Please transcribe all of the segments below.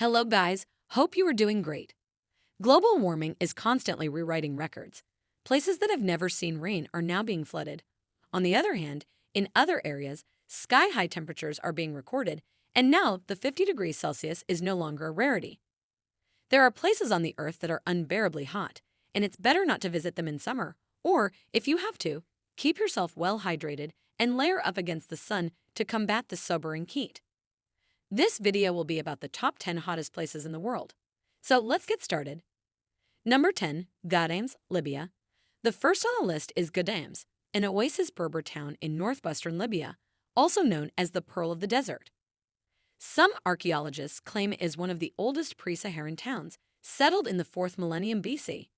Hello guys, hope you are doing great. Global warming is constantly rewriting records. Places that have never seen rain are now being flooded. On the other hand, in other areas, sky-high temperatures are being recorded, and now the 50 degrees Celsius is no longer a rarity. There are places on the earth that are unbearably hot, and it's better not to visit them in summer, or, if you have to, keep yourself well hydrated and layer up against the sun to combat the sobering heat. This video will be about the top 10 hottest places in the world. So let's get started. Number 10, Ghadames, Libya. The first on the list is Ghadames, an oasis Berber town in northwestern Libya, also known as the Pearl of the Desert. Some archaeologists claim it is one of the oldest pre-Saharan towns, settled in the 4th millennium BC.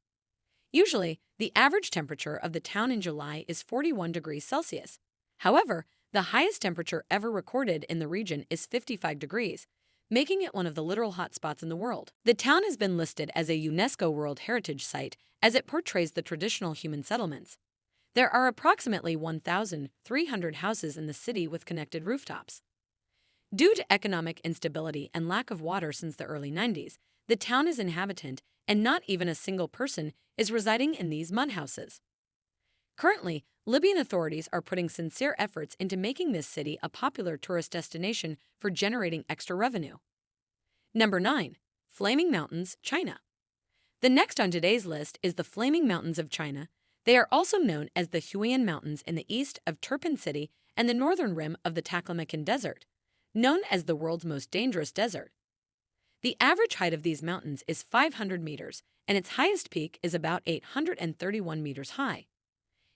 Usually, the average temperature of the town in July is 41 degrees Celsius. However, the highest temperature ever recorded in the region is 55 degrees, making it one of the literal hotspots in the world. The town has been listed as a UNESCO World Heritage Site as it portrays the traditional human settlements. There are approximately 1,300 houses in the city with connected rooftops. Due to economic instability and lack of water since the early 90s, the town is inhabited and not even a single person is residing in these mud houses. Currently, Libyan authorities are putting sincere efforts into making this city a popular tourist destination for generating extra revenue. Number 9. Flaming Mountains, China. The next on today's list is the Flaming Mountains of China. They are also known as the Huiyan Mountains in the east of Turpan City and the northern rim of the Taklamakan Desert, known as the world's most dangerous desert. The average height of these mountains is 500 meters, and its highest peak is about 831 meters high.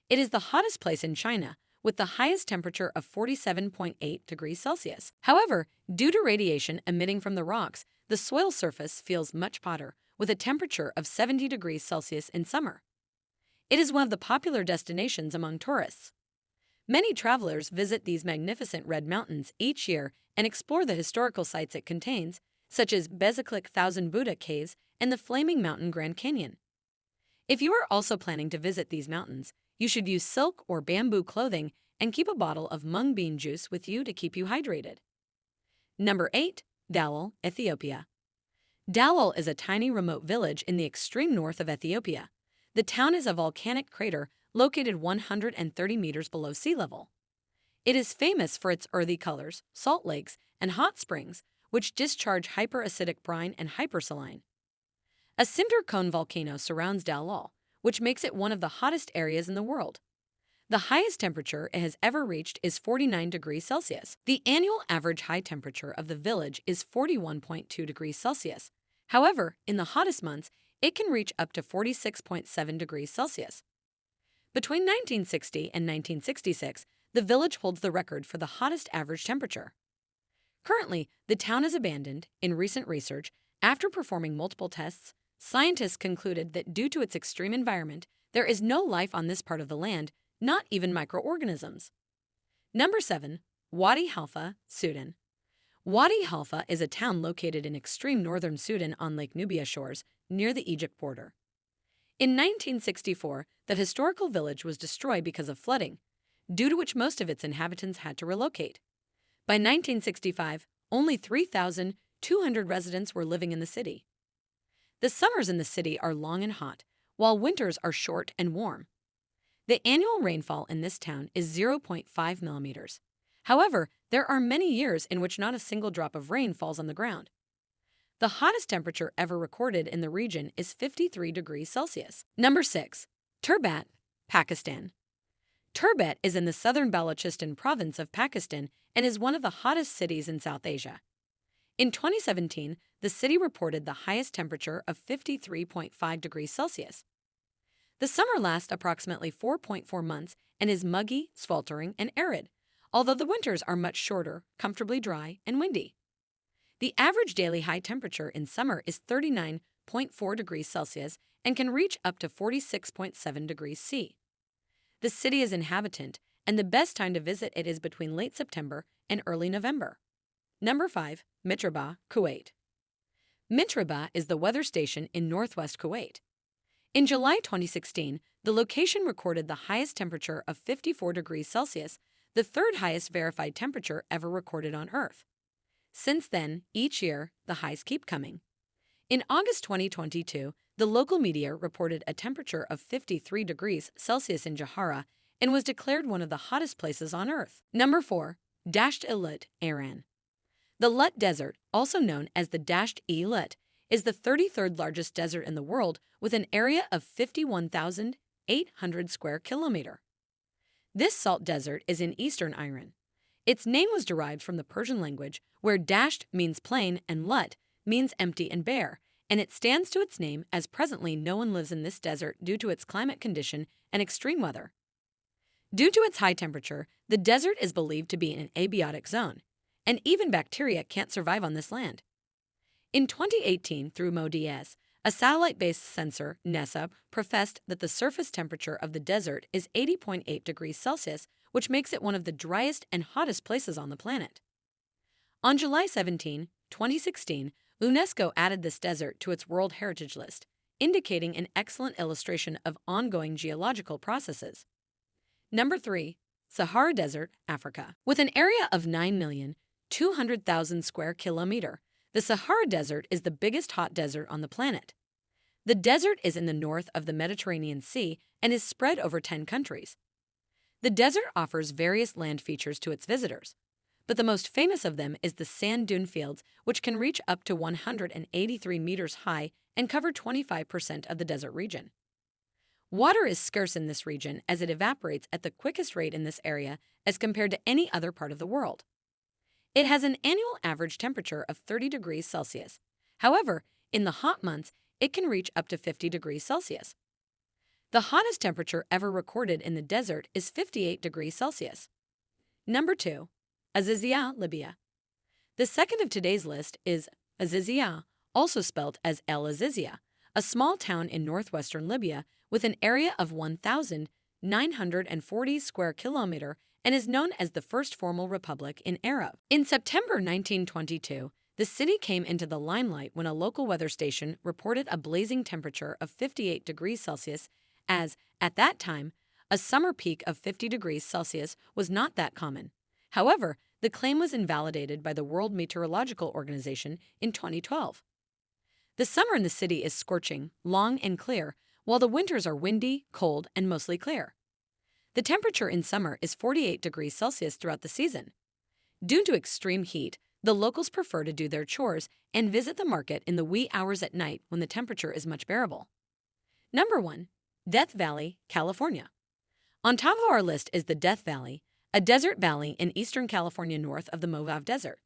It is the hottest place in China, with the highest temperature of 47.8 degrees Celsius. However, due to radiation emitting from the rocks, the soil surface feels much hotter, with a temperature of 70 degrees Celsius in summer. It is one of the popular destinations among tourists. Many travelers visit these magnificent red mountains each year and explore the historical sites it contains, such as Bezeklik Thousand Buddha Caves and the Flaming Mountain Grand Canyon. If you are also planning to visit these mountains, you should use silk or bamboo clothing and keep a bottle of mung bean juice with you to keep you hydrated. Number 8. DALLOL, Ethiopia. DALLOL is a tiny remote village in the extreme north of Ethiopia. The town is a volcanic crater located 130 meters below sea level. It is famous for its earthy colors, salt lakes, and hot springs, which discharge hyperacidic brine and hypersaline. A cinder cone volcano surrounds DALLOL, which makes it one of the hottest areas in the world. The highest temperature it has ever reached is 49 degrees Celsius. The annual average high temperature of the village is 41.2 degrees Celsius. However, in the hottest months, it can reach up to 46.7 degrees Celsius. Between 1960 and 1966, the village holds the record for the hottest average temperature. Currently, the town is abandoned. In recent research, after performing multiple tests, scientists concluded that due to its extreme environment, there is no life on this part of the land, not even microorganisms. Number 7. WADI HALFA, Sudan. WADI HALFA is a town located in extreme northern Sudan on Lake Nubia shores, near the Egypt border. In 1964, the historical village was destroyed because of flooding, due to which most of its inhabitants had to relocate. By 1965, only 3,200 residents were living in the city. The summers in the city are long and hot, while winters are short and warm. The annual rainfall in this town is 0.5 millimeters. However, there are many years in which not a single drop of rain falls on the ground. The hottest temperature ever recorded in the region is 53 degrees Celsius. Number 6. TURBAT, Pakistan. TURBAT is in the southern Balochistan province of Pakistan and is one of the hottest cities in South Asia. In 2017, the city reported the highest temperature of 53.5 degrees Celsius. The summer lasts approximately 4.4 months and is muggy, sweltering, and arid, although the winters are much shorter, comfortably dry, and windy. The average daily high temperature in summer is 39.4 degrees Celsius and can reach up to 46.7 degrees C. The city is inhabited, and the best time to visit it is between late September and early November. Number 5. MITRIBAH, Kuwait. MITRIBAH is the weather station in northwest Kuwait. In July 2016, the location recorded the highest temperature of 54 degrees Celsius, the third highest verified temperature ever recorded on Earth. Since then, each year, the highs keep coming. In August 2022, the local media reported a temperature of 53 degrees Celsius in Sahara and was declared one of the hottest places on Earth. Number 4. Dasht-e-Lut, Iran. The Lut Desert, also known as the Dasht-e-Lut, is the 33rd largest desert in the world with an area of 51,800 square kilometers. This salt desert is in eastern Iran. Its name was derived from the Persian language, where dasht means plain and lut means empty and bare, and it stands to its name as presently no one lives in this desert due to its climate condition and extreme weather. Due to its high temperature, the desert is believed to be in an abiotic zone, and even bacteria can't survive on this land. In 2018, through MODIS, a satellite-based sensor, NESA, professed that the surface temperature of the desert is 80.8 degrees Celsius, which makes it one of the driest and hottest places on the planet. On July 17, 2016, UNESCO added this desert to its World Heritage List, indicating an excellent illustration of ongoing geological processes. Number 3. Sahara Desert, Africa. With an area of 9,200,000 square kilometers, the Sahara Desert is the biggest hot desert on the planet. The desert is in the north of the Mediterranean Sea and is spread over 10 countries. The desert offers various land features to its visitors, but the most famous of them is the sand dune fields, which can reach up to 183 meters high and cover 25% of the desert region. Water is scarce in this region as it evaporates at the quickest rate in this area as compared to any other part of the world. It has an annual average temperature of 30 degrees Celsius. However, in the hot months, it can reach up to 50 degrees Celsius. The hottest temperature ever recorded in the desert is 58 degrees Celsius. Number 2. AZIZIYAH, Libya. The second of today's list is AZIZIYAH, also spelled as El Aziziyah, a small town in northwestern Libya with an area of 1,940 square kilometers and is known as the first formal republic in Arab. In September 1922, the city came into the limelight when a local weather station reported a blazing temperature of 58 degrees Celsius as, at that time, a summer peak of 50 degrees Celsius was not that common. However, the claim was invalidated by the World Meteorological Organization in 2012. The summer in the city is scorching, long and clear, while the winters are windy, cold, and mostly clear. The temperature in summer is 48 degrees Celsius throughout the season. Due to extreme heat, the locals prefer to do their chores and visit the market in the wee hours at night when the temperature is much bearable. Number 1. Death Valley, California. On top of our list is the Death Valley, a desert valley in eastern California north of the Mojave Desert.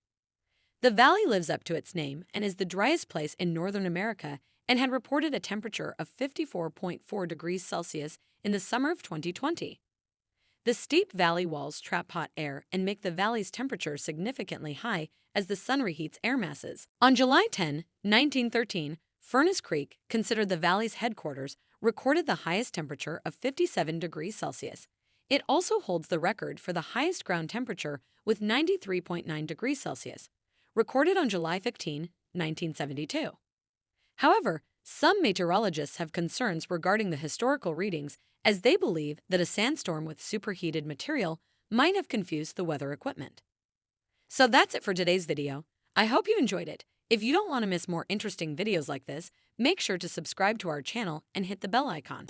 The valley lives up to its name and is the driest place in Northern America and had reported a temperature of 54.4 degrees Celsius in the summer of 2020. The steep valley walls trap hot air and make the valley's temperature significantly high as the sun reheats air masses. On July 10, 1913, Furnace Creek, considered the valley's headquarters, recorded the highest temperature of 57 degrees Celsius. It also holds the record for the highest ground temperature with 93.9 degrees Celsius, recorded on July 15, 1972. However, some meteorologists have concerns regarding the historical readings as they believe that a sandstorm with superheated material might have confused the weather equipment. So that's it for today's video. I hope you enjoyed it. If you don't want to miss more interesting videos like this, make sure to subscribe to our channel and hit the bell icon.